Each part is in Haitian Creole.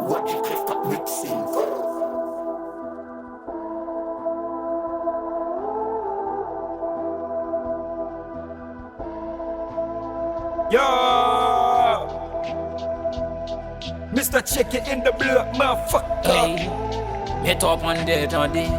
Watch it clip up mixing. Yo, Mr. Chicken in the block, motherfucker. Hey, get up on dead on day.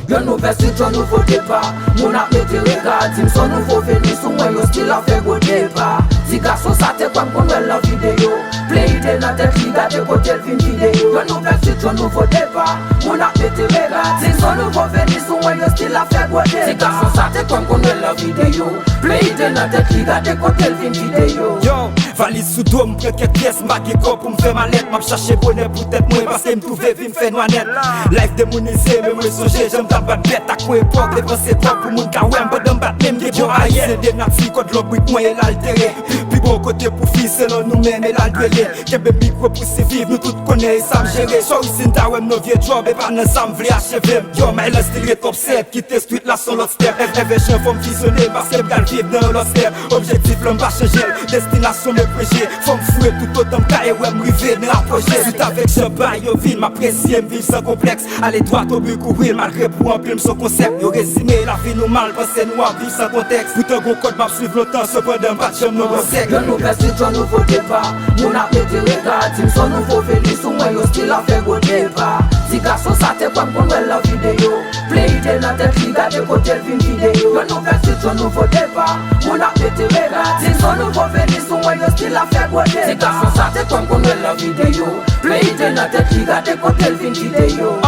Yo nou vesti tron nou fò depa. Moun ap mette regard tim son nou fò veni sou mwen yo still a fe go depa. Si gason sa te kwan kon wel la video. Play it in a tet li gade kotel fin video. Yo nou vesti tron nou fò depa. Moun ap mette regard tim son nou fò veni sou mwen yo still a fe go depa. Si gason sa te kwan kon wel la video. Play it in a tet li gade kotel fin video. Yo, valise sous dos, m'prend quelques pièces, m'bagué corps pour m'faire mallette. M'a cherché bonnet pour tête moi parce que m'trouve vie m'fait noinette. Life démonisé, mais moi songer, j'aime t'en battre bête à quoi époque. Dépenser trop pour moun ka wèm, but d'en battre même des yo aïe. C'est des natis contre l'autre brique moi et l'altéré. Puis bon côté pour fils, selon nous-mêmes et l'aldouélé. Kebe micro pour se vivre, nous tous connaît et ça m'gérer. So ici n'ta wèm nos vieux job et pas nan ça m'vle achever. Yo, mais là style est top 7, quitte street là sur l'autre step. Évéchant faut m'visionner parce que m'gal vivre dans l'autre step. Objectif l'homme va changer, destination me projet. Faut m'fouer tout autant m'ka et ouais m'river dans la projet. Suite avec champagne, yo ville m'apprécier, m'vivre sans complexe. Aller droit au but courir malgré pour remplir son concept. Yo résumé la vie nous mal, penser nous à vivre sans contexte. Pourtant gon code m'a suivre longtemps, cependant pas de j'aime nos sec. Yo nou vesti tron nou fò depa. Moun ap mette regard tim son nou fò veni sou mwen yo still a fe go depa. Si gason sa te kwan kon wel la video. Play it in a tet li gade kotel fin video. Yo nou vesti tron nou fò depa. Moun ap mette regard tim son nou fò veni sou mwen yo still a fe go depa. Si gason sa te kwan kon wel la video. Play it in a tet li gade kotel fin video.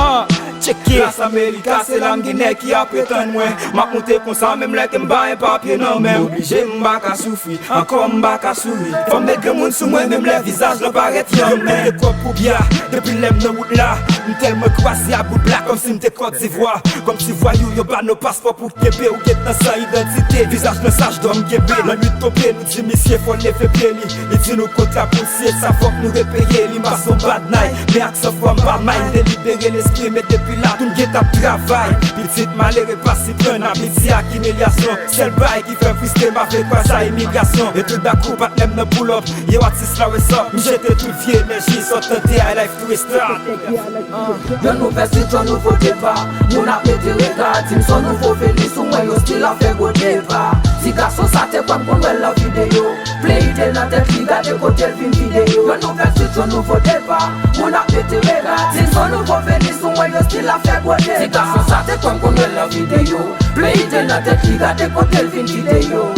Check it. Classe America, c'est l'âme Guinée qui a prétendu moi. M'a monté comme ça, même là que m'ba un papier non même. Obligé m'ba ka souffrir, encore m'ba ka sourire. Faut mettre le monde sous moi, même les visages le paraît young man. M'te quoi pour bien, depuis l'aime de route là. M'tel me croisé à bout plat comme si m'te Côte d'Ivoire. Comme si voyou yo pas nos passeports pour Québec ou get dans sa identité. Visage le sage d'homme Québec. La nuit topée, nous dit monsieur faut les faire pléli. Il dit nous contre la policier, ça faut que nous répayer. L'image son bad night, mais accent fois m'ba mind. Délibérer l'esprit, mais depuis là, tout m'guette à travail. Petite malheur pas si plein d'amitié à humiliation. C'est le bail qui fait frister ma fait quoi ça immigration. Et tout d'un coup, pas même ne pull up. Yo, what is là, ça? M'jette tout vieux énergie, sans tenter à life twister. Yo nou vesti tron nou fò depa. Moun ap mette regard tim son nou fò veni sou mwen yo still a fe go depa. Si gason sa te kwan kon wel la video. Play it in a tet li gade kotel fin video. Yo nou vesti tron nou fò depa. Moun ap mette regard tim son nou fò veni sou mwen yo still a fe go depa. Si gason sa te kwan kon wel la video. Play it in a tet li gade kotel fin video.